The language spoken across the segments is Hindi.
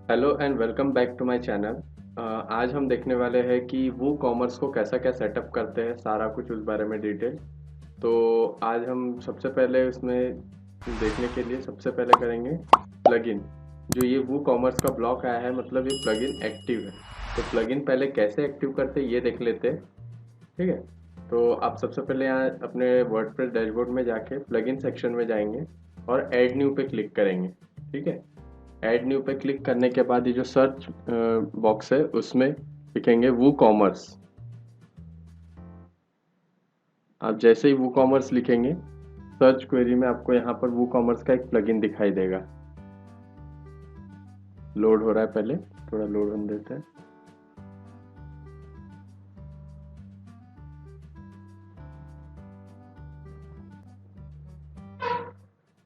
Hello and welcome back to my channel. आज हम देखने वाले हैं कि वो कॉमर्स को कैसा क्या सेटअप करते हैं, सारा कुछ उस बारे में डिटेल। तो आज हम सबसे पहले उसमें देखने के लिए सबसे पहले करेंगे प्लगइन। जो ये वो कॉमर्स का ब्लॉक आया है, मतलब ये प्लगइन एक्टिव है। तो प्लगइन पहले कैसे एक्टिव करते हैं ये देख लेते हैं। ठीक है। तो आप सबसे पहले यहाँ अपने वर्डप्रेस डैशबोर्ड में जाके प्लगइन सेक्शन में जाएंगे और ऐड न्यू पे क्लिक करेंगे। ठीक है। ऐड न्यू पे क्लिक करने के बाद ये जो सर्च बॉक्स है उसमें लिखेंगे वो कॉमर्स। आप जैसे ही वो कॉमर्स लिखेंगे, सर्च क्वेरी में आपको यहाँ पर वो कॉमर्स का एक प्लगइन दिखाई देगा। लोड हो रहा है, पहले थोड़ा लोड होने देते हैं।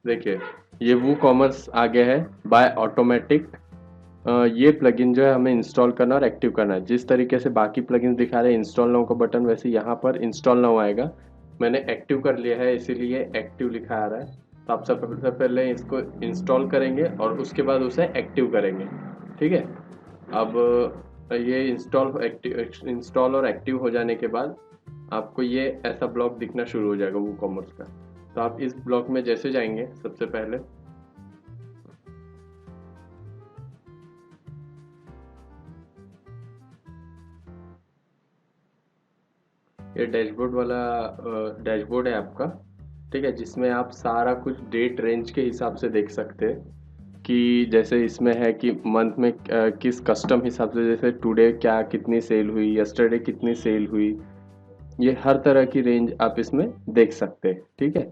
देखिए, ये वो कॉमर्स आ गया है बाय ऑटोमेटिक। ये प्लगइन जो है हमें इंस्टॉल करना और एक्टिव करना है। जिस तरीके से बाकी प्लगइन्स दिखा रहे हैं इंस्टॉल नाउ का बटन, वैसे यहाँ पर इंस्टॉल नाउ आएगा। मैंने एक्टिव कर लिया है इसीलिए एक्टिव लिखा आ रहा है। तो आप सबसे पहले इसको इंस्टॉल करेंगे और उसके बाद उसे एक्टिव करेंगे। ठीक है। अब ये इंस्टॉल और एक्टिव हो जाने के बाद आपको ये ऐसा ब्लॉक दिखना शुरू हो जाएगा वो कॉमर्स का। तो आप इस ब्लॉक में जैसे जाएंगे सबसे पहले, ये डैशबोर्ड वाला डैशबोर्ड है आपका। ठीक है, जिसमें आप सारा कुछ डेट रेंज के हिसाब से देख सकते हैं कि जैसे इसमें है कि मंथ में किस कस्टम हिसाब से, जैसे टुडे क्या कितनी सेल हुई, यस्टरडे कितनी सेल हुई। ये हर तरह की रेंज आप इसमें देख सकते हैं। ठीक है।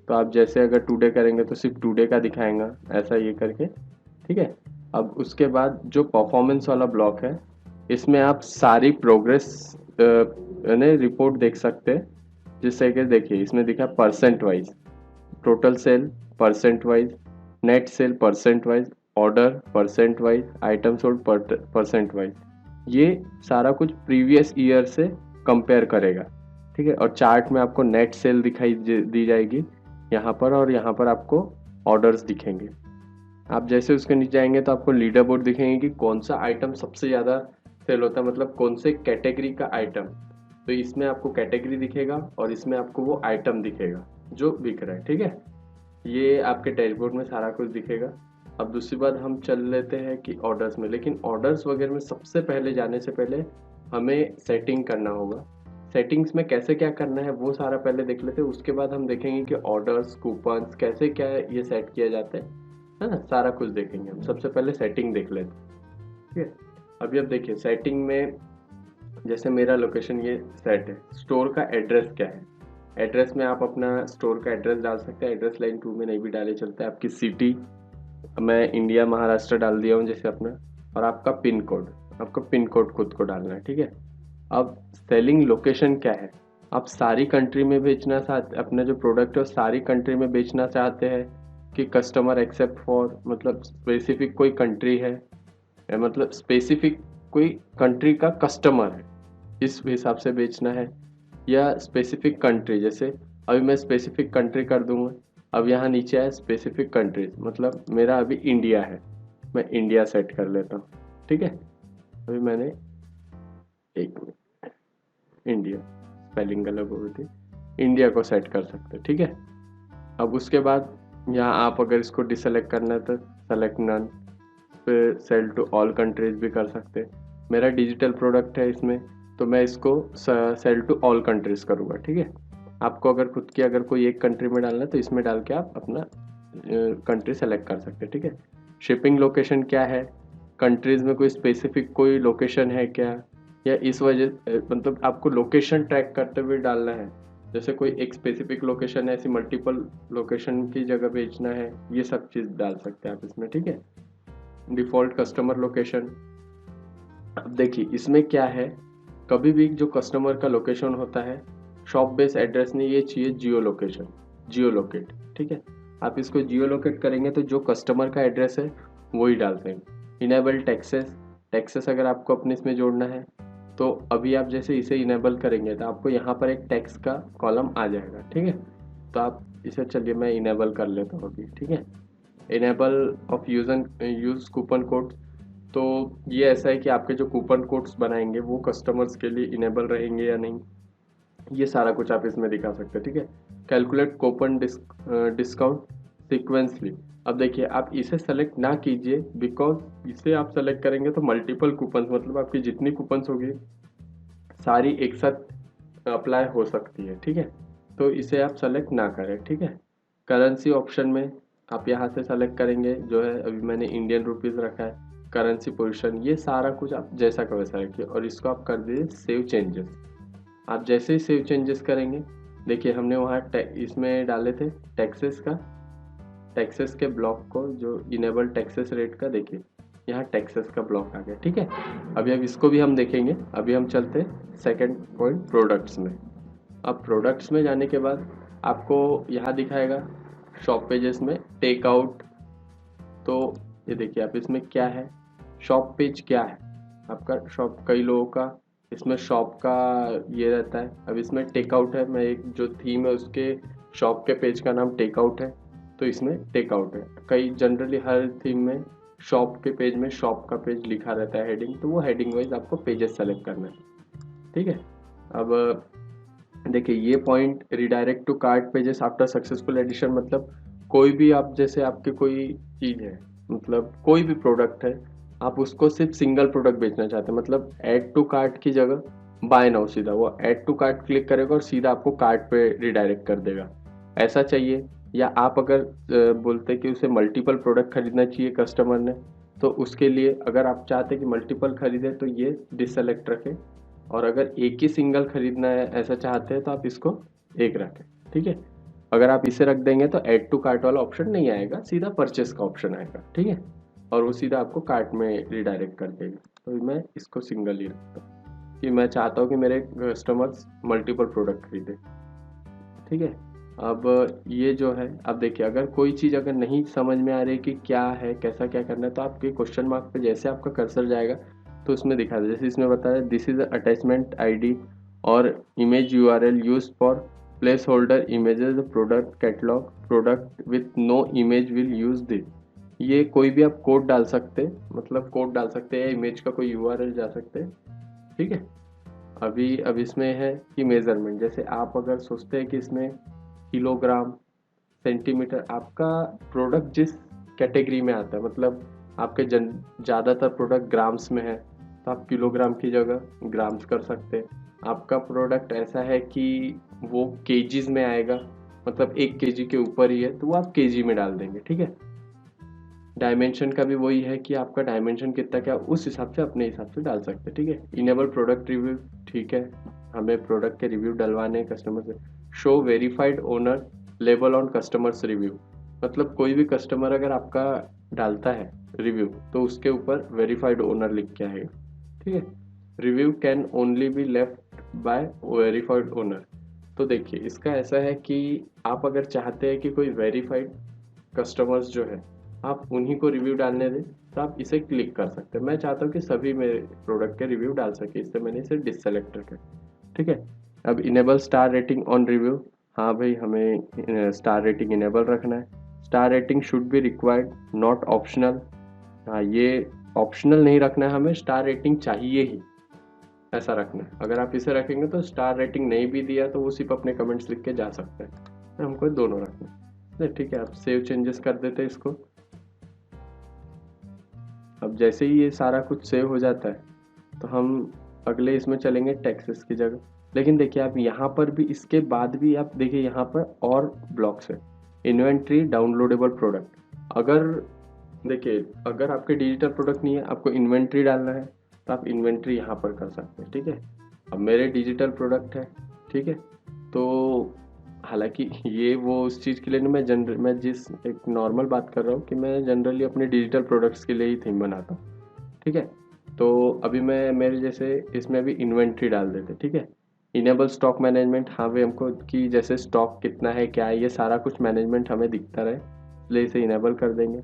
तो आप जैसे अगर टुडे करेंगे तो सिर्फ टुडे का दिखाएगा, ऐसा ये करके। ठीक है। अब उसके बाद जो परफॉर्मेंस वाला ब्लॉक है, इसमें आप सारी प्रोग्रेस यानी रिपोर्ट देख सकते हैं। जिससे कि देखिए इसमें दिखा percent wise, total sale percent wise, net cell percent wise, order percent wise, item sold percent wise. ये सारा कुछ प्रीवियस ईयर से कंपेयर करेगा। ठीक है। और चार्ट में आपको नेट सेल दिखाई दी जाएगी यहाँ पर, और यहाँ पर आपको ऑर्डर्स दिखेंगे। आप जैसे उसके नीचे आएंगे तो आपको लीडर बोर्ड दिखेंगे कि कौन सा आइटम सबसे ज़्यादा सेल होता है, मतलब कौन से कैटेगरी का आइटम। तो इसमें आपको कैटेगरी दिखेगा और इसमें आपको वो आइटम दिखेगा जो बिक रहा है। ठीक है। ये आपके डैशबोर्ड में सारा कुछ दिखेगा। अब दूसरी बात हम चल लेते हैं कि ऑर्डर्स में, लेकिन ऑर्डर्स वगैरह में सबसे पहले जाने से पहले हमें सेटिंग करना होगा। सेटिंग्स में कैसे क्या करना है वो सारा पहले देख लेते हैं, उसके बाद हम देखेंगे कि ऑर्डर्स कूपन्स कैसे क्या ये सेट किया जाता है ना, सारा कुछ देखेंगे। हम सबसे पहले सेटिंग देख लेते हैं। ठीक है। अभी अब देखिए सेटिंग में, जैसे मेरा लोकेशन ये सेट है, स्टोर का एड्रेस क्या है। एड्रेस में आप अपना स्टोर का एड्रेस डाल सकते हैं, एड्रेस लाइन 2 में नहीं भी डाले चलता है। आपकी सिटी, मैं इंडिया महाराष्ट्र डाल दिया हूँ जैसे अपना। और आपका पिन कोड, आपको पिन कोड खुद को डालना है। ठीक है। अब सेलिंग लोकेशन क्या है, आप सारी कंट्री में बेचना चाहते, अपना जो प्रोडक्ट है वो सारी कंट्री में बेचना चाहते हैं कि कस्टमर एक्सेप्ट फॉर, मतलब स्पेसिफिक कोई कंट्री है, या मतलब स्पेसिफिक कोई कंट्री का कस्टमर है इस हिसाब से बेचना है, या स्पेसिफिक कंट्री, जैसे अभी मैं स्पेसिफिक कंट्री कर दूंगा। अब यहाँ नीचे है स्पेसिफिक कंट्रीज, मतलब मेरा अभी इंडिया है, मैं इंडिया सेट कर लेता हूँ। ठीक है। अभी मैंने, एक मिनट, इंडिया स्पेलिंग गलत हो गई थी, इंडिया को सेट कर सकते हैं। ठीक है। अब उसके बाद यहाँ आप अगर इसको डिसेलेक्ट करना है तो सेलेक्ट नन, फिर सेल टू ऑल कंट्रीज भी कर सकते हैं। मेरा डिजिटल प्रोडक्ट है इसमें, तो मैं इसको सेल टू ऑल कंट्रीज करूँगा। ठीक है। आपको अगर खुद की अगर कोई एक कंट्री में डालना है तो इसमें डाल के आप अपना कंट्री सेलेक्ट कर सकते हैं। ठीक है। शिपिंग लोकेशन क्या है, कंट्रीज में कोई स्पेसिफिक कोई लोकेशन है क्या, या इस वजह मतलब आपको लोकेशन ट्रैक करते हुए डालना है। जैसे कोई एक स्पेसिफिक लोकेशन है, ऐसी मल्टीपल लोकेशन की जगह बेचना है, ये सब चीज़ डाल सकते हैं आप इसमें। ठीक है। डिफ़ॉल्ट कस्टमर लोकेशन, अब देखिए इसमें क्या है, कभी भी जो कस्टमर का लोकेशन होता है, शॉप बेस एड्रेस नहीं, ये चाहिए जियो लोकेशन, जियो लोकेट। ठीक है। आप इसको जियो लोकेट करेंगे तो जो कस्टमर का एड्रेस है वो ही डालते हैं। इनेबल टैक्सेस, टैक्सेस अगर आपको अपने इसमें जोड़ना है तो अभी आप जैसे इसे इनेबल करेंगे तो आपको यहाँ पर एक टैक्स का कॉलम आ जाएगा। ठीक है। तो आप इसे, चलिए मैं इनेबल कर लेता हूँ अभी। ठीक है। Enable of use coupon code, तो ये ऐसा है कि आपके जो कूपन कोड्स बनाएंगे वो कस्टमर्स के लिए इनेबल रहेंगे या नहीं, ये सारा कुछ आप इसमें दिखा सकते हैं। ठीक है, कैलकुलेट कूपन डिस्काउंट सीक्वेंसली। अब देखिए आप इसे सेलेक्ट ना कीजिए, बिकॉज इसे आप सेलेक्ट करेंगे तो मल्टीपल कूपन, मतलब आपकी जितनी कूपन्स होगी सारी एक साथ अप्लाई हो सकती है। ठीक है, तो इसे आप सेलेक्ट ना करें। ठीक है, करेंसी ऑप्शन में आप यहाँ से सेलेक्ट करेंगे, जो है अभी मैंने इंडियन रुपीज़ रखा है। करेंसी पोजीशन, ये सारा कुछ आप जैसा का वैसा रखिए और इसको आप कर दीजिए सेव चेंजेस। आप जैसे ही सेव चेंजेस करेंगे, देखिए हमने वहाँ इसमें डाले थे टैक्सेस का, टैक्सेस के ब्लॉक को, जो इनेबल टैक्सेस रेट का, देखिए यहाँ टैक्सेस का ब्लॉक आ गया। ठीक है, अभी अब इसको भी हम देखेंगे। अभी हम चलते हैं सेकंड पॉइंट, प्रोडक्ट्स में। अब प्रोडक्ट्स में जाने के बाद आपको यहाँ दिखाएगा शॉप पेजेस में टेक आउट। तो ये देखिए आप इसमें क्या है, शॉप पेज क्या है आपका, शॉप, कई लोगों का इसमें शॉप का ये रहता है। अब इसमें टेकआउट है, मैं एक जो थीम है उसके शॉप के पेज का नाम टेकआउट है, तो इसमें टेकआउट है। कई जनरली हर थीम में शॉप के पेज में शॉप का पेज लिखा रहता है हेडिंग, तो वो हेडिंग वाइज आपको पेजेस सेलेक्ट करना है। ठीक है, अब देखिए ये point redirect to cart pages after successful addition, मतलब कोई भी आप, जैसे आपकी कोई चीज़ है, मतलब कोई भी प्रोडक्ट है, आप उसको सिर्फ सिंगल प्रोडक्ट बेचना चाहते हैं, मतलब ऐड टू कार्ट की जगह बाय नाउ, सीधा वो ऐड टू कार्ट क्लिक करेगा और सीधा आपको कार्ट पे रिडायरेक्ट कर देगा, ऐसा चाहिए। या आप अगर बोलते कि उसे मल्टीपल प्रोडक्ट खरीदना चाहिए कस्टमर ने, तो उसके लिए अगर आप चाहते कि मल्टीपल खरीदे तो ये डिससेलेक्ट रखें, और अगर एक ही सिंगल खरीदना है ऐसा चाहते हैं तो आप इसको एक रखें। ठीक है, अगर आप इसे रख देंगे तो ऐड टू कार्ट वाला ऑप्शन नहीं आएगा, सीधा परचेस का ऑप्शन आएगा। ठीक है, और वो सीधा आपको कार्ट में रिडायरेक्ट कर देगा। तो मैं इसको सिंगल ही रखता हूँ कि मैं चाहता हूँ कि मेरे कस्टमर्स मल्टीपल प्रोडक्ट खरीदे। ठीक है, अब ये जो है, अब देखिए अगर कोई चीज़ अगर नहीं समझ में आ रही कि क्या है, कैसा क्या करना है, तो आपके क्वेश्चन मार्क पे जैसे आपका कर्सर जाएगा तो उसमें दिखा दे, जैसे इसमें बताया दिस इज अटैचमेंट आईडी और image URL used for placeholder images product catalogue product with no image will use this. ये कोई भी आप कोड डाल सकते, मतलब कोड डाल सकते हैं, इमेज का कोई यूआरएल जा सकते हैं। ठीक है, अभी अब इसमें है कि मेजरमेंट, जैसे आप अगर सोचते हैं कि इसमें किलोग्राम, सेंटीमीटर, आपका प्रोडक्ट जिस कैटेगरी में आता है, मतलब आपके ज़्यादातर प्रोडक्ट ग्राम्स में है तो आप किलोग्राम की जगह ग्राम्स कर सकते हैं। आपका प्रोडक्ट ऐसा है कि वो केजीज में आएगा, मतलब 1 केजी के ऊपर ही है, तो वो आप केजी में डाल देंगे। ठीक है, डायमेंशन का भी वही है कि आपका डायमेंशन कितना क्या, उस हिसाब से अपने हिसाब से डाल सकते हैं। ठीक है, इनेबल प्रोडक्ट रिव्यू, ठीक है, हमें प्रोडक्ट के रिव्यू डलवाने हैं कस्टमर से। Show verified owner label on customers review, मतलब कोई भी कस्टमर अगर आपका डालता है रिव्यू तो उसके ऊपर वेरीफाइड ओनर लिख के आएगा। ठीक है, review can only be left by verified owner. तो देखिए इसका ऐसा है कि आप अगर चाहते हैं कि कोई वेरीफाइड कस्टमर्स जो है आप उन्हीं को रिव्यू डालने दें, तो आप इसे क्लिक कर सकते हैं। मैं चाहता हूँ कि सभी मेरे प्रोडक्ट के रिव्यू डाल सके, इससे मैंने इसे डिससेलेक्ट रखा। ठीक है, अब enable star rating on review, हाँ भाई हमें स्टार रेटिंग इनेबल रखना है। Star rating should be required not optional, हाँ ये ऑप्शनल नहीं रखना है, हमें स्टार रेटिंग चाहिए ही, ऐसा रखना है। अगर आप इसे रखेंगे तो स्टार रेटिंग नहीं भी दिया तो वो सिर्फ अपने कमेंट्स लिख के जा सकते हैं, हमको दोनों रखना है। ठीक है, आप सेव चेंजेस कर देते हैं इसको। अब जैसे ही ये सारा कुछ सेव हो जाता है तो हम अगले इसमें चलेंगे टैक्सेस की जगह। लेकिन देखिए आप यहाँ पर भी, इसके बाद भी आप देखिए यहाँ पर और ब्लॉक्स है, इन्वेंट्री डाउनलोडेबल प्रोडक्ट। अगर देखिए अगर आपके डिजिटल प्रोडक्ट नहीं है, आपको इन्वेंट्री डालना है, तो आप इन्वेंट्री यहाँ पर कर सकते हैं। ठीक है, अब मेरे डिजिटल प्रोडक्ट है। ठीक है, तो हालांकि ये वो उस चीज़ के लिए नहीं, मैं जिस एक नॉर्मल बात कर रहा हूँ कि मैं जनरली अपने डिजिटल प्रोडक्ट्स के लिए ही थीम बनाता हूँ। ठीक है, तो अभी मैं मेरे जैसे इसमें भी इन्वेंट्री डाल देते। ठीक है, इनेबल स्टॉक मैनेजमेंट, हाँ भाई हमको कि जैसे स्टॉक कितना है क्या है ये सारा कुछ मैनेजमेंट हमें दिखता रहे, इसलिए इसे इनेबल कर देंगे।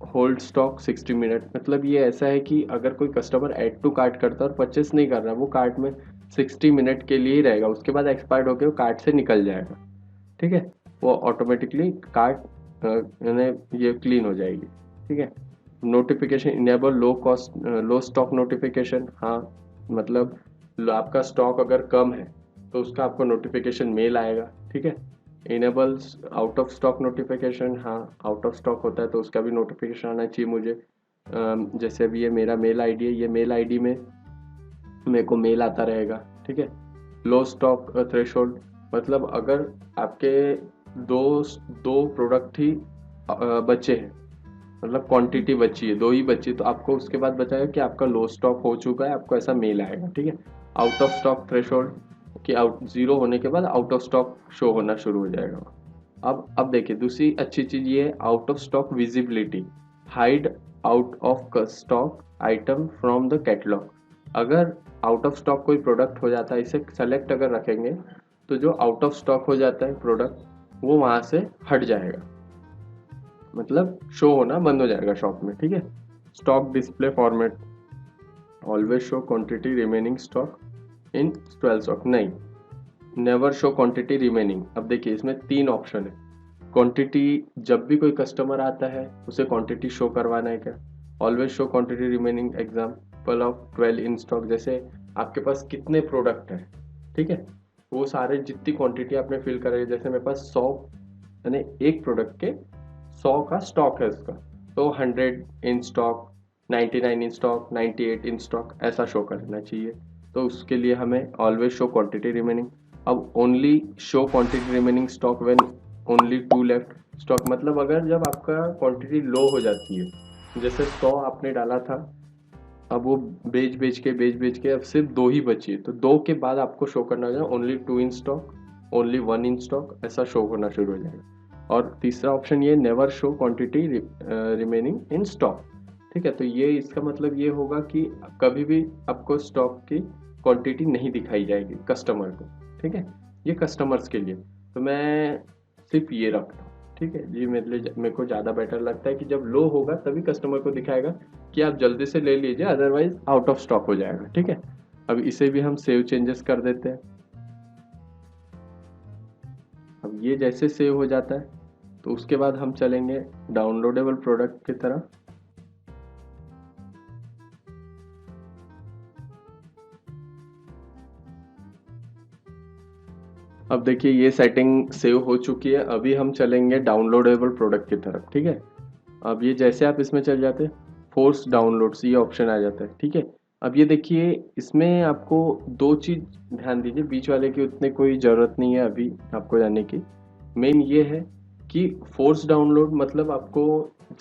होल्ड स्टॉक 60 मिनट, मतलब ये ऐसा है कि अगर कोई कस्टमर ऐड टू कार्ट करता है और परचेस नहीं कर रहा, वो कार्ट में 60 मिनट के लिए ही रहेगा, उसके बाद एक्सपायर्ड होकर वो कार्ट से निकल जाएगा। ठीक है, वो ऑटोमेटिकली कार्ट यानी ये क्लीन हो जाएगी। ठीक है, नोटिफिकेशन इनेबल लो स्टॉक नोटिफिकेशन, हाँ मतलब आपका स्टॉक अगर कम है तो उसका आपको नोटिफिकेशन मेल आएगा, ठीक है। Enables out of stock notification, हाँ आउट ऑफ स्टॉक होता है तो उसका भी नोटिफिकेशन आना चाहिए मुझे। जैसे अभी ये मेरा मेल आईडी है, ये मेल आईडी में मेरे को मेल आता रहेगा, ठीक है। लो स्टॉक थ्रेशोल्ड, मतलब अगर आपके दो दो प्रोडक्ट ही बचे हैं, मतलब क्वांटिटी बची है, दो ही बची, तो आपको उसके बाद बताएगा कि आपका लो स्टॉक हो चुका है, आपको ऐसा मेल आएगा, ठीक है। आउट ऑफ स्टॉक थ्रेशोल्ड कि आउट जीरो होने के बाद आउट ऑफ स्टॉक शो होना शुरू हो जाएगा। अब देखिए दूसरी अच्छी चीज ये है, out of stock visibility, hide out of stock item from the catalogue. अगर आउट ऑफ स्टॉक कोई प्रोडक्ट हो जाता है, इसे सेलेक्ट अगर रखेंगे तो जो आउट ऑफ स्टॉक हो जाता है प्रोडक्ट वो वहां से हट जाएगा, मतलब शो होना बंद हो जाएगा शॉप में, ठीक है। Stock display format, always show quantity remaining stock in 12 stock, नहीं, नेवर शो क्वांटिटी रिमेनिंग। अब देखिए इसमें तीन ऑप्शन है। क्वांटिटी, जब भी कोई कस्टमर आता है उसे क्वांटिटी शो करवाना है क्या। Always show quantity remaining, example of 12 in stock, जैसे आपके पास कितने प्रोडक्ट हैं, ठीक है, वो सारे जितनी क्वांटिटी आपने फिल करें, जैसे मेरे पास 100 यानी एक प्रोडक्ट के 100 का स्टॉक है उसका, तो 100 in stock, 99 in stock, 98 in stock ऐसा शो करना चाहिए। तो उसके लिए हमें ऑलवेज शो क्वांटिटी रिमेनिंग। अब only show quantity remaining stock when only 2 left stock, मतलब अगर जब आपका क्वांटिटी लो हो जाती है, जैसे 100 आपने डाला था, अब वो बेच बेच के अब सिर्फ दो ही बची है, तो दो के बाद आपको शो करना हो जाए only 2 in stock, only 1 in stock, ऐसा शो होना शुरू हो जाएगा। और तीसरा ऑप्शन ये never show quantity remaining in stock, ठीक है। तो ये इसका मतलब ये होगा कि कभी भी आपको स्टॉक की क्वांटिटी नहीं दिखाई जाएगी कस्टमर को, ठीक है। ये कस्टमर्स के लिए, तो मैं सिर्फ ये रखता हूँ, ठीक है। ये मेरे को ज़्यादा बेटर लगता है कि जब लो होगा तभी कस्टमर को दिखाएगा कि आप जल्दी से ले लीजिए, अदरवाइज आउट ऑफ स्टॉक हो जाएगा, ठीक है। अब इसे भी हम सेव चेंजेस कर देते हैं। अब ये जैसे सेव हो जाता है तो उसके बाद हम चलेंगे डाउनलोडेबल प्रोडक्ट की तरह। अब देखिए ये सेटिंग सेव हो चुकी है, अभी हम चलेंगे डाउनलोडेबल प्रोडक्ट की तरफ, ठीक है। अब ये जैसे आप इसमें चल जाते हैं, फोर्स डाउनलोड्स ये ऑप्शन आ जाता है, ठीक है। अब ये देखिए इसमें आपको दो चीज ध्यान दीजिए, बीच वाले की उतने कोई जरूरत नहीं है अभी आपको जानने की। मेन ये है कि फोर्स डाउनलोड मतलब आपको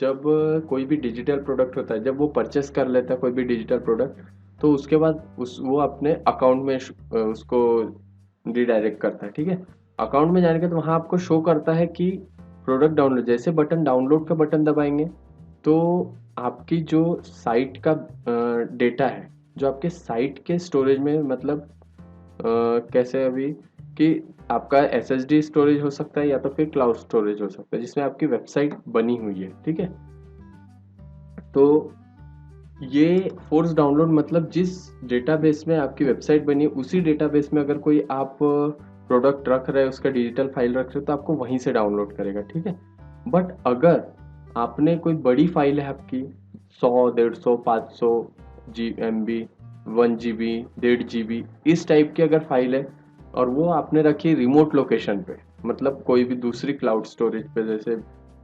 जब कोई भी डिजिटल प्रोडक्ट होता है, जब वो परचेस कर लेता है कोई भी डिजिटल प्रोडक्ट, तो उसके बाद वो अपने अकाउंट में उसको रिडायरेक्ट करता है, ठीक है। अकाउंट में जाने के तो वहाँ आपको शो करता है कि प्रोडक्ट डाउनलोड, जैसे बटन डाउनलोड का बटन दबाएंगे तो आपकी जो साइट का डेटा है, जो आपके साइट के स्टोरेज में, मतलब कैसे अभी कि आपका एसएसडी स्टोरेज हो सकता है या तो फिर क्लाउड स्टोरेज हो सकता है जिसमें आपकी वेबसाइट बनी हुई है, ठीक है। तो ये फोर्स डाउनलोड मतलब जिस डेटाबेस में आपकी वेबसाइट बनी है उसी डेटाबेस में अगर कोई आप प्रोडक्ट रख रहे हैं, उसका डिजिटल फाइल रख रहे हो, तो आपको वहीं से डाउनलोड करेगा, ठीक है। बट अगर आपने कोई बड़ी फाइल है आपकी 100 150 500 MB 1 GB 1.5 GB इस टाइप की अगर फाइल है, और वो आपने रखी रिमोट लोकेशन पे, मतलब कोई भी दूसरी क्लाउड स्टोरेज पे, जैसे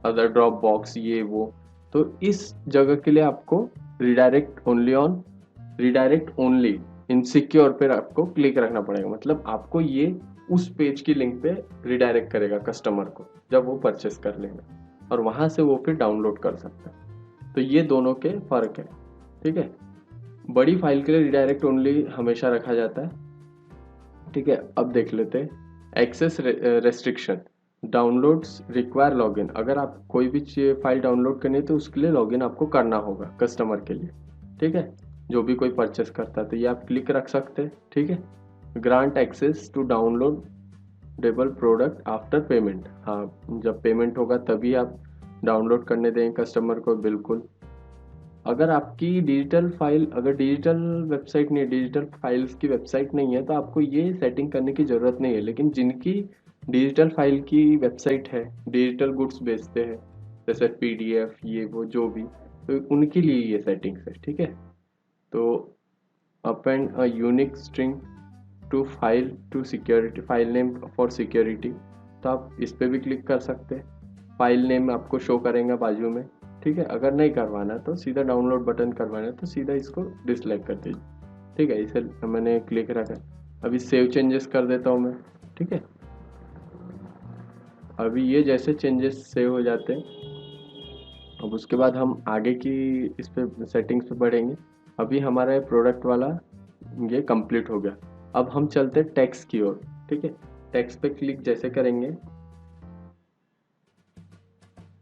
अदर ड्रॉप बॉक्स ये वो, तो इस जगह के लिए आपको रिडायरेक्ट ओनली इन सिक्योर पे आपको क्लिक रखना पड़ेगा, मतलब आपको ये उस पेज की लिंक पे रिडायरेक्ट करेगा कस्टमर को जब वो परचेस कर लेगा, और वहां से वो फिर डाउनलोड कर सकता है। तो ये दोनों के फर्क है, ठीक है। बड़ी फाइल के लिए रिडायरेक्ट ओनली हमेशा रखा जाता है, ठीक है। अब देख लेते हैं access restriction, downloads require login, अगर आप कोई भी फाइल डाउनलोड करनी है तो उसके लिए लॉगिन आपको करना होगा कस्टमर के लिए, ठीक है, जो भी कोई परचेस करता है, तो ये आप क्लिक रख सकते हैं, ठीक है। Grant access to downloadable product after payment, हाँ जब पेमेंट होगा तभी आप डाउनलोड करने देंगे कस्टमर को, बिल्कुल। अगर आपकी डिजिटल फाइल, अगर डिजिटल वेबसाइट नहीं है, डिजिटल फाइल्स की वेबसाइट नहीं है, तो आपको ये सेटिंग करने की ज़रूरत नहीं है, लेकिन जिनकी डिजिटल फाइल की वेबसाइट है, डिजिटल गुड्स बेचते हैं जैसे PDF ये वो जो भी, तो उनके लिए ये सेटिंग्स है, ठीक है। तो append a unique string to file to security, file name for security, तो आप इस पर भी क्लिक कर सकते हैं। फाइल नेम आपको शो करेंगे बाजू में, ठीक है। अगर नहीं करवाना तो सीधा डाउनलोड बटन करवाना है तो सीधा इसको डिसलाइक कर दीजिए, ठीक है। इसे मैंने क्लिक रखा। अभी सेव चेंजेस कर देता हूँ मैं, ठीक है। अभी ये जैसे चेंजेस सेव हो जाते हैं, अब उसके बाद हम आगे की इस पे सेटिंग्स पे बढ़ेंगे। अभी हमारा ये प्रोडक्ट वाला ये कंप्लीट हो गया। अब हम चलते हैं टैक्स की ओर, ठीक है। टैक्स पे क्लिक जैसे करेंगे,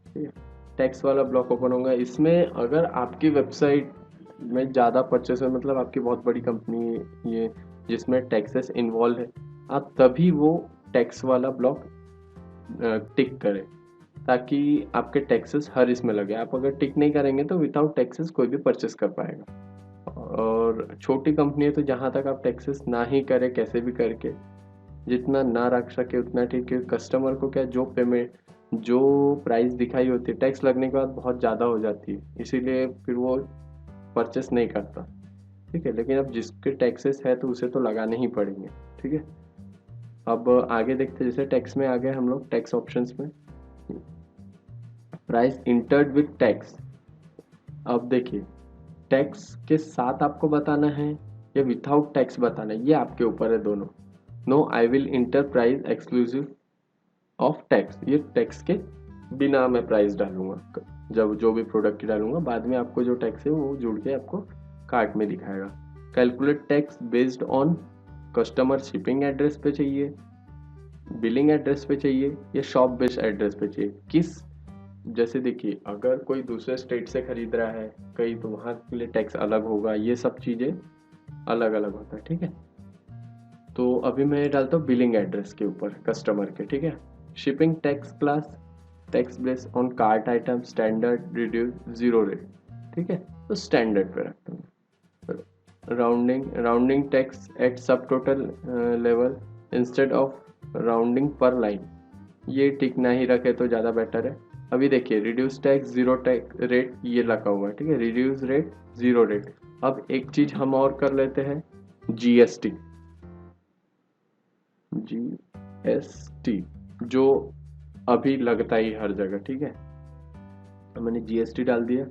ठीक है, टैक्स वाला ब्लॉक ओपन होगा। इसमें अगर आपकी वेबसाइट में ज़्यादा परचेस है, मतलब आपकी बहुत बड़ी कंपनी है ये जिसमें टैक्सेस इन्वॉल्व है, आप तभी वो टैक्स वाला ब्लॉक टिक करें, ताकि आपके टैक्सेस हर इसमें लगे। आप अगर टिक नहीं करेंगे तो विदाउट टैक्सेस कोई भी परचेस कर पाएगा। और छोटी कंपनी है तो जहाँ तक आप टैक्सेस ना ही करें, कैसे भी करके जितना ना रख सके उतना ठीक है। कस्टमर को क्या, जो पेमेंट, जो प्राइस दिखाई होती है टैक्स लगने के बाद बहुत ज़्यादा हो जाती है, इसीलिए फिर वो परचेस नहीं करता, ठीक है। लेकिन अब जिसके टैक्सेस है तो उसे तो लगाने ही पड़ेंगे, ठीक है। अब आगे देखते हैं, जैसे टैक्स में आ गए हम लोग टैक्स ऑप्शंस में, प्राइस इंटर्ड विथ टैक्स। अब देखिए, टैक्स के साथ आपको बताना है या विथआउट टैक्स बताना है, ये आपके ऊपर है दोनों। No I will enter price exclusive of tax, ये टैक्स के बिना मैं प्राइस डालूंगा। जब जो भी प्रोडक्ट की डालूंगा, बाद में आपको जो टैक्स है वो जुड़ के आपको कार्ट में दिखाएगा। Calculate tax based on customer shipping address पे चाहिए, बिलिंग एड्रेस पे चाहिए, या शॉप बेस्ड एड्रेस पे चाहिए, किस। जैसे देखिए, अगर कोई दूसरे स्टेट से खरीद रहा है कहीं, तो वहाँ के लिए टैक्स अलग होगा, ये सब चीज़ें अलग अलग होता है, ठीक है। तो अभी मैं डालता हूँ बिलिंग एड्रेस के ऊपर कस्टमर के, ठीक है। Shipping tax class, tax based on cart item, standard, reduce, zero rate, ठीक है। तो स्टैंडर्ड पे रखता हूँ। राउंडिंग टैक्स एट सब total level instead of rounding पर लाइन, ये टिक नहीं रखे तो ज़्यादा बेटर है। अभी देखिए, reduce tax, zero tax rate, ये लगा हुआ है, ठीक है। Reduce rate, zero rate. अब एक चीज हम और कर लेते हैं, जीएसटी। जीएसटी जो अभी लगता ही हर जगह, ठीक है। तो मैंने जीएसटी डाल दिया।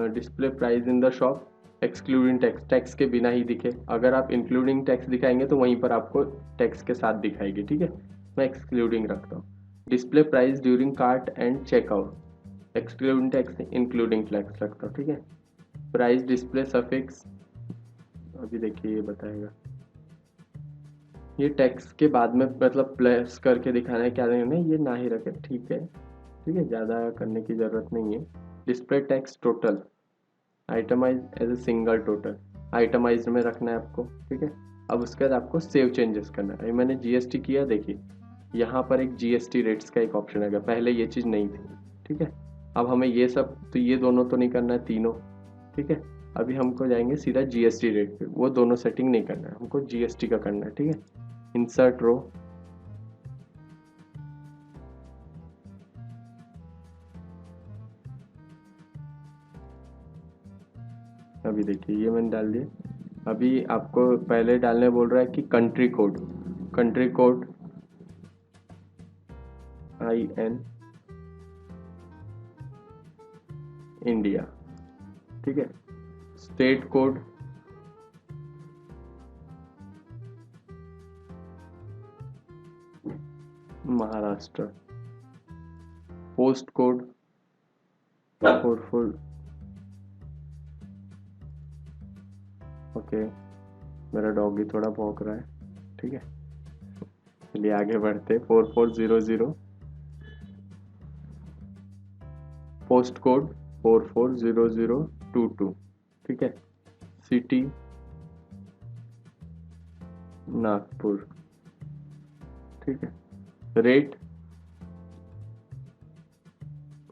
Display price in the shop excluding tax, tax के बिना ही दिखे। अगर आप इंक्लूडिंग टैक्स दिखाएंगे तो वहीं पर आपको टैक्स के साथ दिखाएगी, ठीक है। मैं एक्सक्लूडिंग रखता हूँ। Display price during cart and checkout, excluding tax including tax रखता हूँ, ठीक है। प्राइस डिस्प्ले सफिक्स, अभी देखिए ये बताएगा, ये टैक्स के बाद में मतलब प्लस करके दिखाना है, क्या नहीं, ये ना ही रखे, ठीक है, ठीक है, ज़्यादा करने की ज़रूरत नहीं है। Display tax total itemise as a single total, itemise में रखना है आपको, ठीक है। अब उसके बाद आपको सेव चेंजेस करना है। अभी मैंने जीएसटी किया, देखिए यहाँ पर एक जीएसटी रेट्स का एक ऑप्शन आएगा, पहले ये चीज़ नहीं थी, ठीक है। अब हमें ये सब, तो ये दोनों तो नहीं करना है, तीनों, ठीक है। अभी हमको जाएंगे सीधा जीएसटी रेट पे, वो दोनों सेटिंग नहीं करना है, हमको जीएसटी का करना है, ठीक है। इंसर्ट रो, अभी देखिए ये मैंने डाल दिया। अभी आपको पहले डालने बोल रहा है कि country code, country code IN India, ठीक है। State code Maharashtra, post code 44, okay. मेरा डॉग भी थोड़ा भौंक रहा है, ठीक है। चलिए आगे बढ़ते, 4400, पोस्ट कोड 440022, ठीक है। सिटी नागपुर, ठीक है। रेट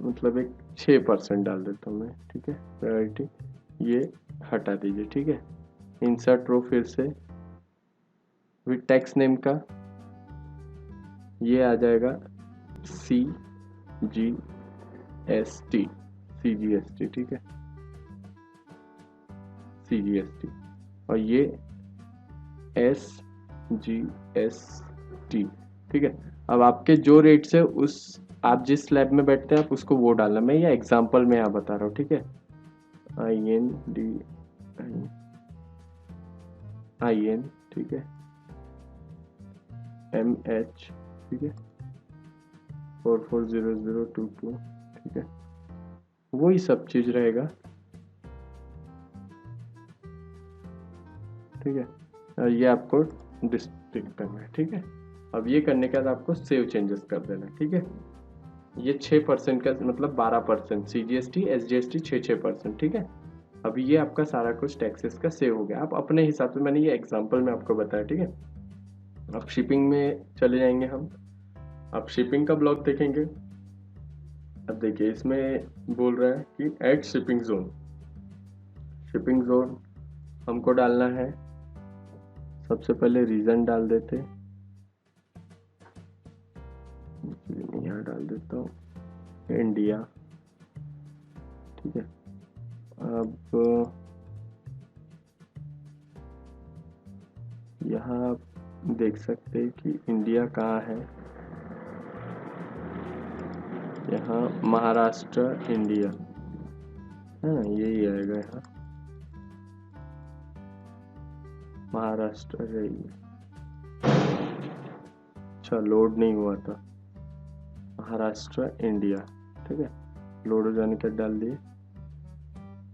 मतलब एक 6% डाल देता हूँ मैं, ठीक है। प्रायोरिटी ये हटा दीजिए, ठीक है। इंसर्ट रो फिर से विद टैक्स नेम का, ये आ जाएगा CGST, CGST, ठीक है, CGST, और ये SGST, ठीक है। अब आपके जो रेट से उस आप जिस स्लैब में बैठते हैं आप उसको वो डालना, मैं ये एग्जांपल में यहाँ बता रहा हूँ, ठीक है। IN, ठीक है, MH, ठीक है, 440022, ठीक है, वही सब चीज रहेगा, ठीक है। और ये आपको डिस्ट्रिक्ट करना है, ठीक है। अब ये करने के बाद आपको सेव चेंजेस कर देना है, ठीक है। ये 6% का मतलब 12%, CGST SGST 6%, ठीक है। अभी ये आपका सारा कुछ टैक्सेस का सेव हो गया, आप अपने हिसाब से, मैंने ये एग्जांपल में आपको बताया, ठीक है। अब शिपिंग में चले जाएंगे हम, अब शिपिंग का ब्लॉक देखेंगे। अब देखिए इसमें बोल रहा है कि add shipping zone, shipping zone हमको डालना है, सबसे पहले रीजन डाल देते, यहाँ डाल देता हूँ इंडिया, ठीक है। अब यहाँ आप देख सकते हैं कि इंडिया कहाँ है, यहाँ महाराष्ट्र इंडिया है ना, यही आएगा यहाँ महाराष्ट्र है ये। अच्छा लोड नहीं हुआ था, महाराष्ट्र इंडिया, ठीक है, लोड हो जाने के डाल दिए,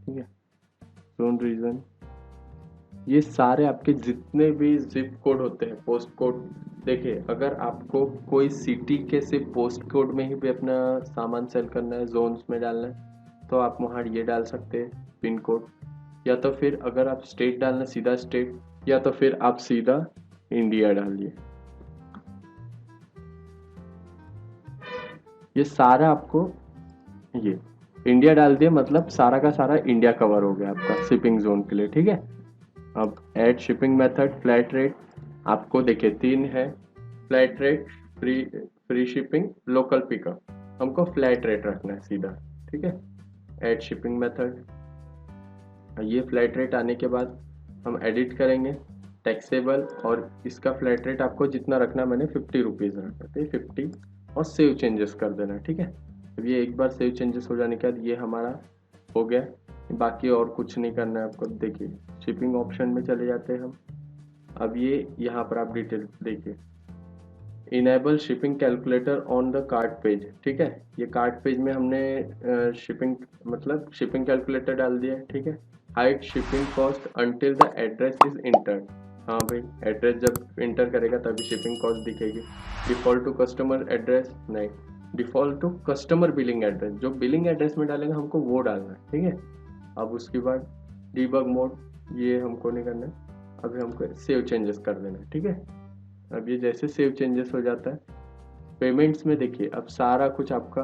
ठीक है। जोन रीजन, ये सारे आपके जितने भी जिप कोड होते हैं, पोस्ट कोड, देखिए अगर आपको कोई सिटी के सिर्फ पोस्ट कोड में ही भी अपना सामान सेल करना है, जोन्स में डालना है, तो आप वहाँ ये डाल सकते हैं पिन कोड, या तो फिर अगर आप स्टेट डालना सीधा स्टेट, या तो फिर आप सीधा इंडिया डालिए। ये सारा आपको, ये इंडिया डाल दिया मतलब सारा का सारा इंडिया कवर हो गया आपका शिपिंग जोन के लिए, ठीक है। अब add shipping method, flat rate, आपको देखिए 3 है, flat rate, free shipping, local pickup, हमको फ्लैट रेट रखना है सीधा, ठीक है। ऐड शिपिंग मेथड, ये फ्लैट रेट आने के बाद हम एडिट करेंगे टैक्सेबल, और इसका फ्लैट रेट आपको जितना रखना है, मैंने 50 रुपीज़ रखा था, 50, और सेव चेंजेस कर देना, ठीक है। अब ये एक बार सेव चेंजेस हो जाने के बाद ये हमारा हो गया, बाकी और कुछ नहीं करना है आपको। देखिए शिपिंग ऑप्शन में चले जाते हैं हम, अब ये यहाँ पर आप डिटेल देखिए, enable shipping calculator on the cart page, ठीक है। ये कार्ट पेज में हमने शिपिंग मतलब शिपिंग कैलकुलेटर डाल दिया है, ठीक है। Hide shipping cost until the address is entered, हाँ भाई एड्रेस जब इंटर करेगा तभी शिपिंग कॉस्ट दिखेगी। डिफॉल्ट टू कस्टमर एड्रेस नहीं, default to customer billing address, जो बिलिंग एड्रेस में डालेगा हमको वो डालना है, ठीक है। अब उसके बाद डीबग मोड, ये हमको नहीं करना है, अभी हमको सेव चेंजेस कर देना है, ठीक है। अब ये जैसे सेव चेंजेस हो जाता है, पेमेंट्स में देखिए अब सारा कुछ आपका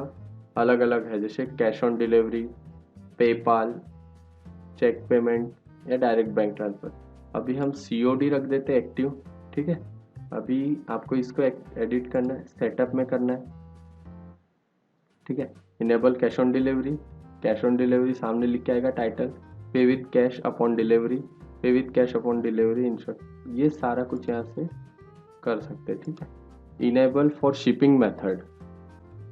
अलग अलग है, जैसे cash on delivery, PayPal, cheque payment, या डायरेक्ट बैंक ट्रांसफर। अभी हम COD रख देते हैं एक्टिव, ठीक है। अभी आपको इसको एडिट करना है, सेटअप में करना है, ठीक है। Enable cash on delivery, cash on delivery सामने लिख के आएगा टाइटल, पे विथ कैश अपॉन डिलीवरी, पे with cash upon delivery ensure, ये सारा कुछ यहाँ से कर सकते हैं, ठीक है। इनेबल फॉर शिपिंग मेथड,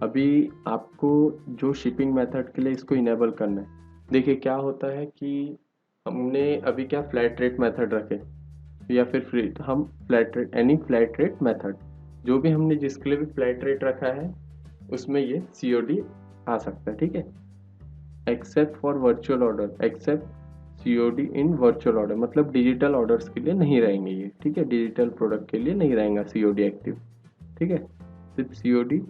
अभी आपको जो शिपिंग मेथड के लिए इसको इनेबल करना है। देखिए क्या होता है कि हमने अभी क्या फ्लैट रेट मेथड रखे या फिर फ्री, तो हम flat rate, any flat rate method, जो भी हमने जिसके लिए भी फ्लैट रेट रखा है उसमें ये COD आ सकता है, ठीक है। Accept for virtual order, accept COD in virtual order, मतलब डिजिटल ऑर्डर्स के लिए नहीं रहेंगे ये, ठीक है। डिजिटल प्रोडक्ट के लिए नहीं रहेगा COD एक्टिव, ठीक है। सिर्फ COD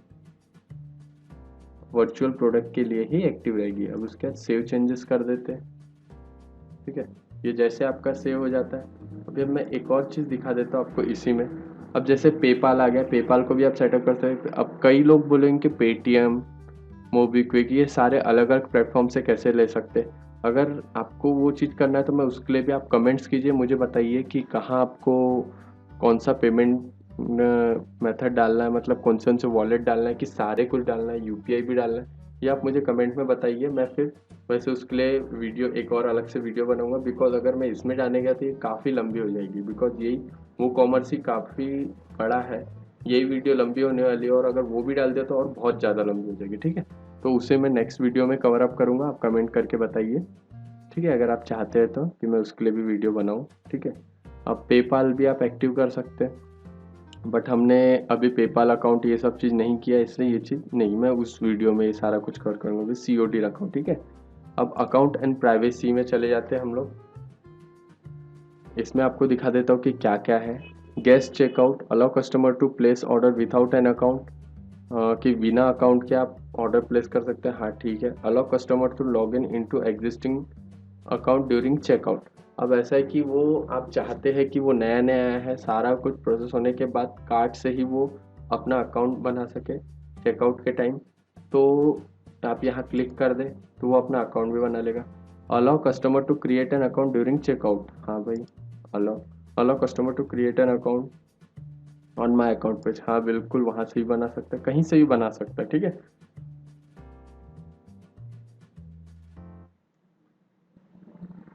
वर्चुअल प्रोडक्ट के लिए ही एक्टिव रहेगी। अब उसके बाद सेव चेंजेस कर देते हैं, ठीक है। ये जैसे आपका सेव हो जाता है, अभी अब मैं एक और चीज़ दिखा देता हूँ आपको इसी में। अब जैसे पेपाल आ गया, पेपाल को भी आप सेटअप कर सकते हैं। अब कई लोग बोलेंगे कि पेटीएम, मोबीक्विक, ये सारे अलग अलग प्लेटफॉर्म से कैसे ले सकते हैं। अगर आपको वो चीज़ करना है तो मैं उसके लिए भी आप कमेंट्स कीजिए, मुझे बताइए कि कहाँ आपको कौन सा पेमेंट मेथड डालना है, मतलब कौन से वॉलेट डालना है, कि सारे कुछ डालना है, UPI भी डालना है, ये आप मुझे कमेंट में बताइए, मैं फिर वैसे उसके लिए वीडियो एक और अलग से वीडियो बनाऊंगा, बिकॉज अगर मैं इसमें जाने गया तो ये काफ़ी लंबी हो जाएगी, बिकॉज यही वो कॉमर्स ही काफ़ी बड़ा है, यही वीडियो लंबी होने वाली है, और अगर वो भी डाल दिया तो और बहुत ज़्यादा लंबी हो जाएगी। ठीक है, तो उसे मैं नेक्स्ट वीडियो में कवर अप करूँगा, आप कमेंट करके बताइए। ठीक है, अगर आप चाहते हैं तो कि मैं उसके लिए भी वीडियो बनाऊँ। ठीक है, अब पेपाल भी आप एक्टिव कर सकते हैं, बट हमने अभी पेपाल अकाउंट ये सब चीज़ नहीं किया, इसलिए ये चीज़ नहीं, मैं उस वीडियो में ये सारा कुछ कर करूँगा, अभी COD रखा हूँ। ठीक है, अब अकाउंट एंड प्राइवेसी में चले जाते हैं हम लोग। इसमें आपको दिखा देता हूँ कि क्या क्या है। Guest checkout, allow customer to place order without an account, कि बिना अकाउंट के आप ऑर्डर प्लेस कर सकते हैं। हाँ ठीक है। Allow customer to log in into existing account during checkout. अब ऐसा है कि वो आप चाहते हैं कि वो नया नया आया है, सारा कुछ प्रोसेस होने के बाद कार्ड से ही वो अपना अकाउंट बना सके चेकआउट के टाइम, तो आप यहाँ क्लिक कर दें तो वो अपना अकाउंट भी बना लेगा। Allow customer to create an account during checkout, हाँ भाई, allow allow customer to create an account on my account page, हाँ बिल्कुल, वहाँ से भी बना सकता है, कहीं से भी बना सकता है। ठीक है,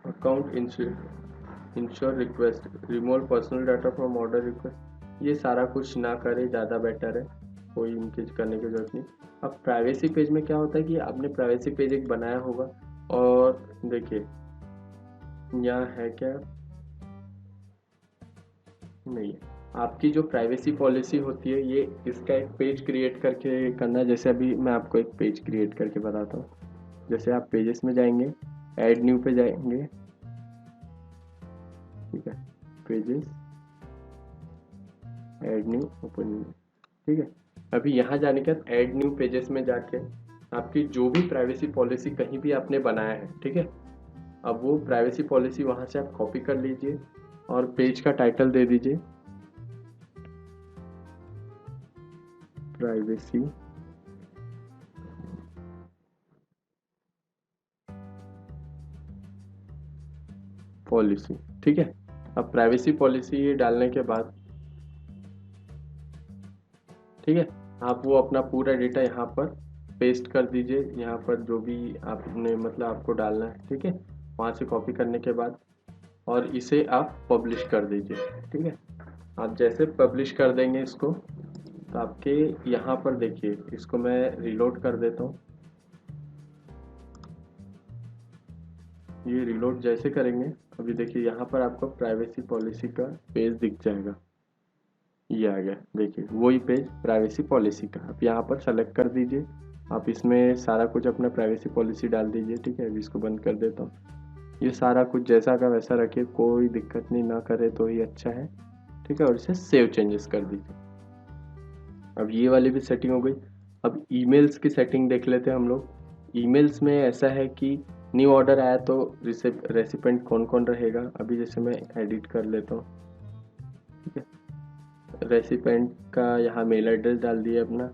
account ensure request, remove personal data from order request, ये सारा कुछ ना करे, ज़्यादा बेटर है, कोई इनके करने की जरूरत नहीं। अब प्राइवेसी पेज में क्या होता है कि आपने प्राइवेसी पेज एक बनाया होगा, और देखिए यहाँ है क्या, नहीं, आपकी जो प्राइवेसी पॉलिसी होती है ये इसका एक पेज क्रिएट करके करना है। जैसे अभी मैं आपको एक पेज क्रिएट करके बताता हूँ। जैसे आप पेजेस में जाएंगे, ऐड न्यू पे जाएंगे, ठीक है, पेजेस, ऐड न्यू, ओपन, ठीक है। अभी यहाँ जाने के बाद ऐड न्यू पेजेस में जाके आपकी जो भी प्राइवेसी पॉलिसी कहीं भी आपने बनाया है, ठीक है, अब वो प्राइवेसी पॉलिसी वहाँ से आप कॉपी कर लीजिए और पेज का टाइटल दे दीजिए प्राइवेसी पॉलिसी। ठीक है, अब प्राइवेसी पॉलिसी डालने के बाद, ठीक है, आप वो अपना पूरा डेटा यहाँ पर पेस्ट कर दीजिए, यहाँ पर जो भी आपने मतलब आपको डालना है, ठीक है, वहाँ से कॉपी करने के बाद, और इसे आप पब्लिश कर दीजिए। ठीक है, आप जैसे पब्लिश कर देंगे इसको, तो आपके यहाँ पर देखिए, इसको मैं रिलोड कर देता हूँ। ये रिलोड जैसे करेंगे, अभी देखिए यहाँ पर आपको प्राइवेसी पॉलिसी का पेज दिख जाएगा, ये आ गया, देखिए वही पेज प्राइवेसी पॉलिसी का। आप यहाँ पर सेलेक्ट कर दीजिए, आप इसमें सारा कुछ अपना प्राइवेसी पॉलिसी डाल दीजिए। ठीक है, अभी इसको बंद कर देता हूँ। ये सारा कुछ जैसा का वैसा रखिए, कोई दिक्कत नहीं, ना करे तो ही अच्छा है। ठीक है, और इसे सेव चेंजेस कर दीजिए। अब ये वाली भी सेटिंग हो गई। अब ईमेल्स की सेटिंग देख लेते हैं हम लोग। ईमेल्स में ऐसा है कि न्यू ऑर्डर आया तो रेसिपेंट कौन कौन रहेगा, अभी जैसे मैं एडिट कर लेता हूँ। ठीक है, रेसिपेंट का यहाँ मेल एड्रेस डाल दिया अपना,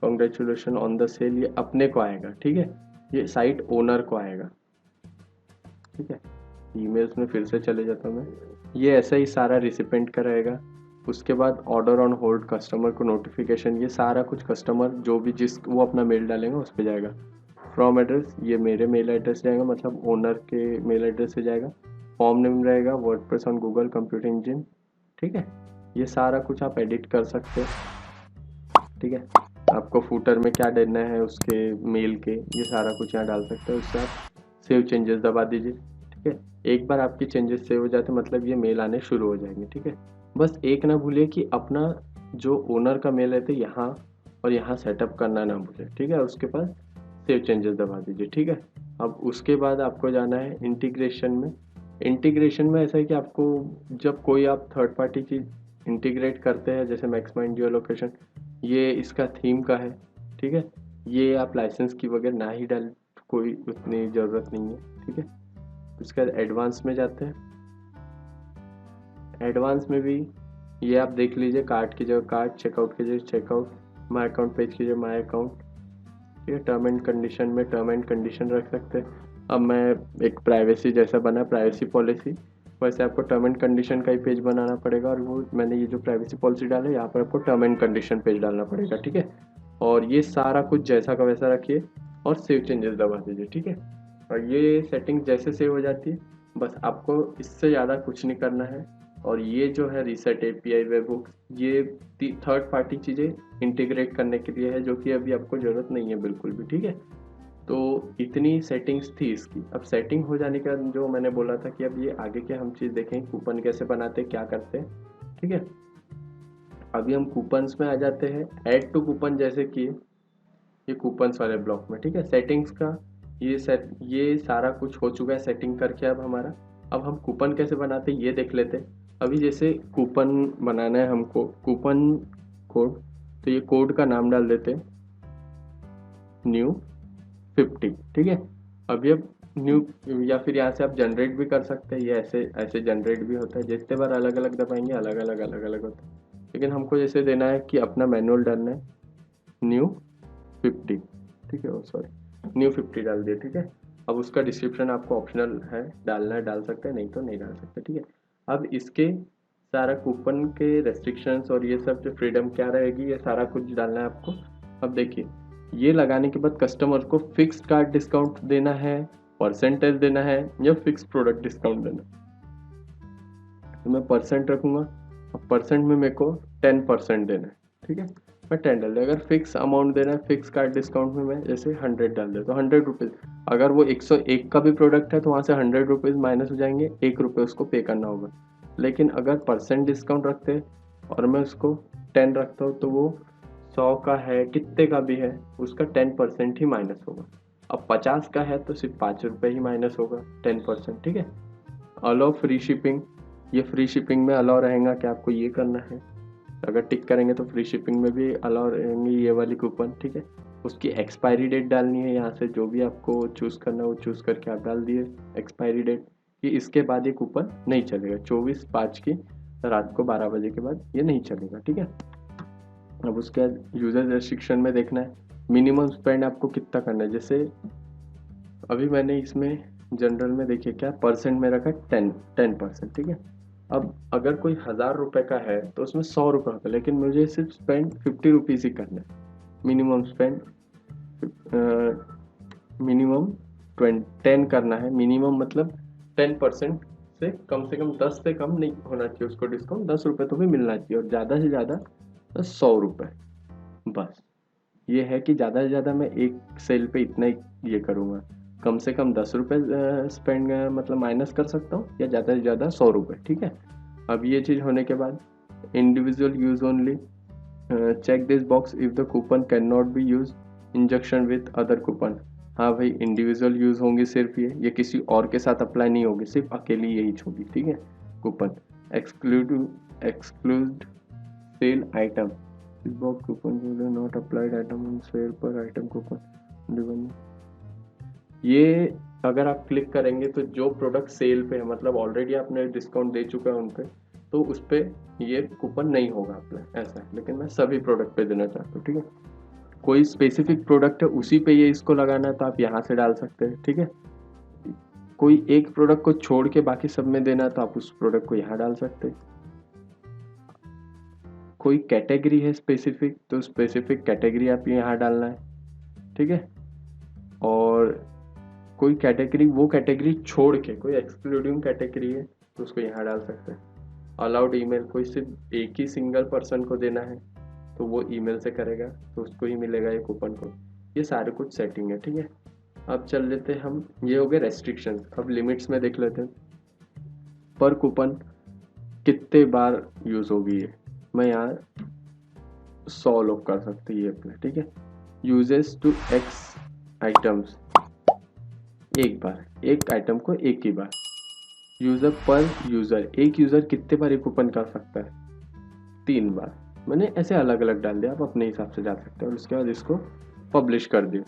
कॉन्ग्रेचुलेशन ऑन द सेल, ये अपने को आएगा। ठीक है, ये साइट ओनर को आएगा। ठीक है, ईमेल्स में फिर से चले जाता हूँ मैं, ये ऐसा ही सारा रिसिपेंट का रहेगा। उसके बाद ऑर्डर ऑन होल्ड, कस्टमर को नोटिफिकेशन, ये सारा कुछ कस्टमर जो भी जिस वो अपना मेल डालेंगे उस पर जाएगा। फ्रॉम एड्रेस, ये मेरे मेल एड्रेस जाएगा, मतलब ओनर के मेल एड्रेस से जाएगा। फॉर्म नेम रहेगा WordPress on Google computer engine. ठीक है, ये सारा कुछ आप एडिट कर सकते हैं। ठीक है, आपको फूटर में क्या देना है उसके मेल के, ये सारा कुछ यहाँ डाल सकते हैं। उससे आप सेव चेंजेस दबा दीजिए। ठीक है, एक बार आपके चेंजेस सेव हो जाते मतलब ये मेल आने शुरू हो जाएंगे। ठीक है, बस एक ना भूलिए कि अपना जो ओनर का मेल है तो यहाँ और यहाँ सेटअप करना ना भूलिए। ठीक है, उसके पास सेव चेंजेस दबा दीजिए। ठीक है, अब उसके बाद आपको जाना है इंटीग्रेशन में। इंटीग्रेशन में ऐसा है कि आपको जब कोई आप थर्ड पार्टी चीज़ इंटीग्रेट करते हैं, जैसे मैक्समाइंड जियो लोकेशन, ये इसका थीम का है। ठीक है, ये आप लाइसेंस की वगैरह ना ही डाल, कोई उतनी ज़रूरत नहीं है। ठीक है, उसके बाद एडवांस में जाते हैं। एडवांस में भी ये आप देख लीजिए, कार्ड की जगह कार्ड, चेकआउट की जगह चेकआउट, माई अकाउंट पेज की जगह माई अकाउंट। ठीक है, टर्म एंड कंडीशन में टर्म एंड कंडीशन रख सकते हैं। अब मैं एक प्राइवेसी जैसा बना प्राइवेसी पॉलिसी, वैसे आपको टर्म एंड कंडीशन का ही पेज बनाना पड़ेगा, और वो मैंने ये जो प्राइवेसी पॉलिसी डाला है यहाँ पर आपको टर्म एंड कंडीशन पेज डालना पड़ेगा। ठीक है, और ये सारा कुछ जैसा का वैसा रखिए। और सेव चेंजेस दबा दीजिए, ठीक है। और ये सेटिंग जैसे सेव हो जाती है, बस आपको इससे ज़्यादा कुछ नहीं करना है। और ये जो है रीसेट एपीआई वेबहुक्स, ये थर्ड पार्टी चीज़ें इंटीग्रेट करने के लिए है, जो कि अभी आपको ज़रूरत नहीं है बिल्कुल भी, ठीक है। तो इतनी सेटिंग्स थी इसकी। अब सेटिंग हो जाने के बाद जो मैंने बोला था कि अब ये आगे के हम चीज़ देखें, कूपन कैसे बनाते, क्या करते हैं, ठीक है। अभी हम कूपन्स में आ जाते हैं। ऐड टू कूपन जैसे कि ये कूपन्स वाले ब्लॉक में, ठीक है। सेटिंग्स का ये सारा कुछ हो चुका है सेटिंग करके। अब हमारा, अब हम कूपन कैसे बनाते हैं ये देख लेते हैं। अभी जैसे कूपन बनाना है हमको, कूपन कोड, तो ये कोड का नाम डाल देते हैं न्यू 50, ठीक है। अभी अब न्यू, या फिर यहाँ से आप जनरेट भी कर सकते हैं, ये ऐसे ऐसे जनरेट भी होता है। जितने बार अलग अलग दबाएंगे अलग अलग होता है, लेकिन हमको जैसे देना है कि अपना मैनुअल डालना है न्यू 50, ठीक है। सॉरी, न्यू 50 डाल दिया, ठीक है। अब उसका डिस्क्रिप्शन आपको ऑप्शनल है, डालना है डाल सकते हैं, नहीं तो नहीं डाल सकते, ठीक है। अब इसके सारा कूपन के रेस्ट्रिक्शंस और ये सब जो फ्रीडम क्या रहेगी, ये सारा कुछ डालना है आपको। अब देखिए, ये लगाने के बाद कस्टमर को फिक्स कार्ड डिस्काउंट देना है, परसेंटेज देना है, या फिक्स प्रोडक्ट डिस्काउंट देना है। तो मैं परसेंट रखूंगा। अब परसेंट में मेरे को 10% देना है, ठीक है। मैं 10 डाल दिया। अगर फिक्स अमाउंट देना है, फिक्स कार्ड डिस्काउंट में मैं जैसे 100 डाल देता हूँ, 100 रुपीज़। अगर वो 101 का भी प्रोडक्ट है तो वहाँ से 100 रुपीज़ माइनस हो जाएंगे, 1 रुपये उसको पे करना होगा। लेकिन अगर परसेंट डिस्काउंट रखते हैं और मैं उसको 10 रखता हूँ, तो वो 100 का है, कितने का भी है, उसका 10% ही माइनस होगा। अब 50 का है तो सिर्फ 5 रुपये ही माइनस होगा, 10%, ठीक है। अलाउ फ्री शिपिंग, ये फ्री शिपिंग में अलाउ रहेगा कि आपको ये करना है। अगर टिक करेंगे तो फ्री शिपिंग में भी अलाउ रहेंगी ये वाली कूपन, ठीक है। उसकी एक्सपायरी डेट डालनी है, यहाँ से जो भी आपको चूज़ करना है वो चूज़ करके आप डाल दिए एक्सपायरी डेट, कि इसके बाद ये कूपन नहीं चलेगा, 24/5 की रात को 12 बजे के बाद ये नहीं चलेगा, ठीक है। अब उसके बाद यूजर रेस्ट्रिक्शन में देखना है मिनिमम स्पेंड आपको कितना करना है। जैसे अभी मैंने इसमें जनरल में देखिए क्या परसेंट में रखा, 10%, ठीक है। अब अगर कोई 1000 रुपये का है तो उसमें 100 रुपये होता है, लेकिन मुझे सिर्फ स्पेंड 50 रुपीज़ ही करना है। मिनिमम स्पेंड मिनिमम 10 करना है। मिनिमम मतलब 10% से कम 10 से कम नहीं होना चाहिए उसको डिस्काउंट, 10 रुपये तो भी मिलना चाहिए, और ज़्यादा से ज़्यादा 100 रुपये बस। ये है कि ज़्यादा से ज़्यादा मैं एक सेल पे इतना ही ये करूँगा। कम से कम 10 रुपये स्पेंड मतलब माइनस कर सकता हूँ, या ज़्यादा से ज़्यादा 100 रुपये, ठीक है। अब ये चीज़ होने के बाद individual use only, check this box if the coupon can not be use injunction with other coupon. हाँ भाई, इंडिविजुअल यूज़ होंगी सिर्फ ये किसी और के साथ अप्लाई नहीं होगी, सिर्फ अकेली यही होगी, ठीक है। कूपन एक्सक्लूड सेल आइटम, इस box coupon not applied item on sale पर आइटम कूपन। ये अगर आप क्लिक करेंगे तो जो प्रोडक्ट सेल पे है, मतलब ऑलरेडी आपने डिस्काउंट दे चुका है उन पे, तो उस पर ये कूपन नहीं होगा अप्लाई, ऐसा है। लेकिन मैं सभी प्रोडक्ट पे देना चाहता हूँ, ठीक है। कोई स्पेसिफिक प्रोडक्ट है उसी पे ये इसको लगाना है तो आप यहाँ से डाल सकते हैं, ठीक है। कोई एक प्रोडक्ट को छोड़ के बाकी सब में देना है तो आप उस प्रोडक्ट को यहाँ डाल सकते हैं। कोई कैटेगरी है स्पेसिफिक, तो स्पेसिफिक कैटेगरी आप यहाँ डालना है, ठीक है। और कोई कैटेगरी, वो कैटेगरी छोड़ के कोई एक्सक्लूडिंग कैटेगरी है तो उसको यहाँ डाल सकते हैं। अलाउड ईमेल, कोई सिर्फ एक ही सिंगल पर्सन को देना है तो वो ईमेल से करेगा तो उसको ही मिलेगा ये कूपन कोड। ये सारे कुछ सेटिंग है, ठीक है। अब चल लेते हैं हम, ये हो गए रेस्ट्रिक्शंस। अब लिमिट्स में देख लेते हैं पर कूपन कितने बार यूज़ होगी ये। मैं यहाँ 100 लोग कर सकते हैं ये अपने, ठीक है। यूजेस टू एक्स आइटम्स, एक बार, एक आइटम को एक ही बार। यूजर पर यूजर, एक यूजर कितने बार ये कूपन कर सकता है, 3 बार। मैंने ऐसे अलग अलग डाल दिया, आप अपने हिसाब से डाल सकते हैं। और उसके बाद इसको पब्लिश कर दिया।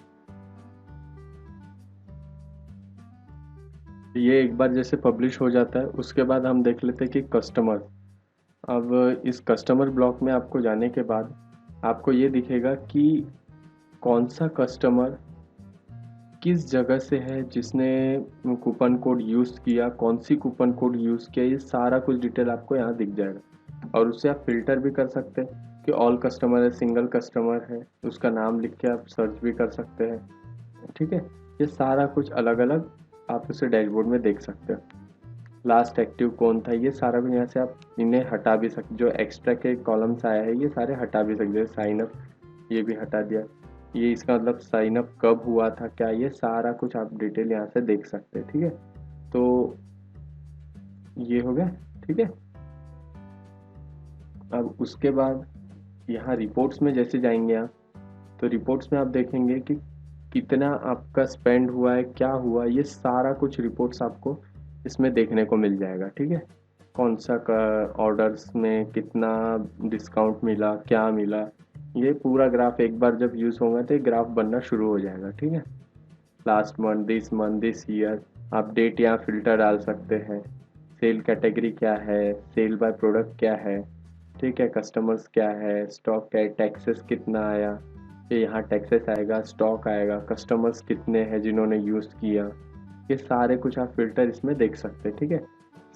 ये एक बार जैसे पब्लिश हो जाता है, उसके बाद हम देख लेते हैं कि कस्टमर। अब इस कस्टमर ब्लॉक में आपको जाने के बाद आपको ये दिखेगा कि कौन सा कस्टमर किस जगह से है, जिसने कूपन कोड यूज़ किया, कौन सी कूपन कोड यूज़ किया, ये सारा कुछ डिटेल आपको यहाँ दिख जाएगा। और उससे आप फिल्टर भी कर सकते हैं कि ऑल कस्टमर है, सिंगल कस्टमर है, उसका नाम लिख के आप सर्च भी कर सकते हैं। ठीक है। ये सारा कुछ अलग अलग आप उसे डैशबोर्ड में देख सकते हो। लास्ट एक्टिव कौन था, ये सारा कुछ यहाँ से आप इन्हें हटा भी सकते, जो एक्स्ट्रा के कॉलम्स आया है ये सारे हटा भी सकते हो। साइन अप ये भी हटा दिया, ये इसका मतलब साइन अप कब हुआ था क्या, ये सारा कुछ आप डिटेल यहाँ से देख सकते हैं। ठीक है, तो ये हो गया। ठीक है, अब उसके बाद यहाँ रिपोर्ट्स में जैसे जाएंगे आप, तो रिपोर्ट्स में आप देखेंगे कि कितना आपका स्पेंड हुआ है, क्या हुआ, ये सारा कुछ रिपोर्ट्स आपको इसमें देखने को मिल जाएगा। ठीक है, कौन सा ऑर्डर्स में कितना डिस्काउंट मिला, क्या मिला, ये पूरा ग्राफ एक बार जब यूज़ होगा तो ये ग्राफ बनना शुरू हो जाएगा। ठीक है, लास्ट मंथ, दिस ईयर, आप डेट यहाँ फिल्टर डाल सकते हैं। सेल कैटेगरी क्या है, सेल बाय प्रोडक्ट क्या है, ठीक है, कस्टमर्स क्या है, स्टॉक क्या है, टैक्सेस कितना आया, ये यहाँ टैक्सेस आएगा, स्टॉक आएगा, कस्टमर्स कितने हैं जिन्होंने यूज़ किया, ये सारे कुछ आप फिल्टर इसमें देख सकते हैं। ठीक है,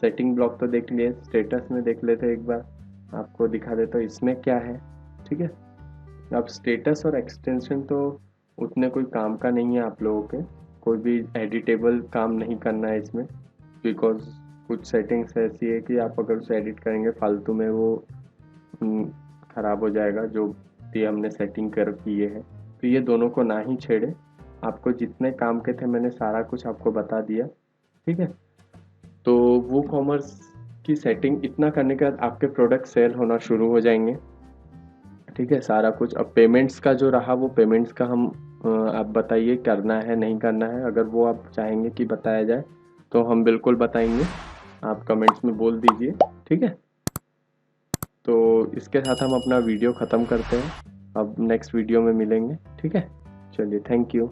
सेटिंग ब्लॉक तो देख लिए, स्टेटस में देख लेते एक बार, आपको दिखा देता हूँ इसमें क्या है। ठीक है, अब स्टेटस और एक्सटेंशन तो उतने कोई काम का नहीं है आप लोगों के, कोई भी एडिटेबल काम नहीं करना है इसमें, बिकॉज कुछ सेटिंग्स ऐसी है कि आप अगर उसे एडिट करेंगे फालतू में वो ख़राब हो जाएगा, जो भी हमने सेटिंग कर किए है। तो ये दोनों को ना ही छेड़े, आपको जितने काम के थे मैंने सारा कुछ आपको बता दिया। ठीक है, तो वो कॉमर्स की सेटिंग इतना करने के बाद आपके प्रोडक्ट सेल होना शुरू हो जाएंगे। ठीक है, सारा कुछ। अब पेमेंट्स का जो रहा, वो पेमेंट्स का हम आप बताइए करना है नहीं करना है, अगर वो आप चाहेंगे कि बताया जाए तो हम बिल्कुल बताएंगे, आप कमेंट्स में बोल दीजिए। ठीक है, तो इसके साथ हम अपना वीडियो ख़त्म करते हैं, अब नेक्स्ट वीडियो में मिलेंगे। ठीक है, चलिए, थैंक यू।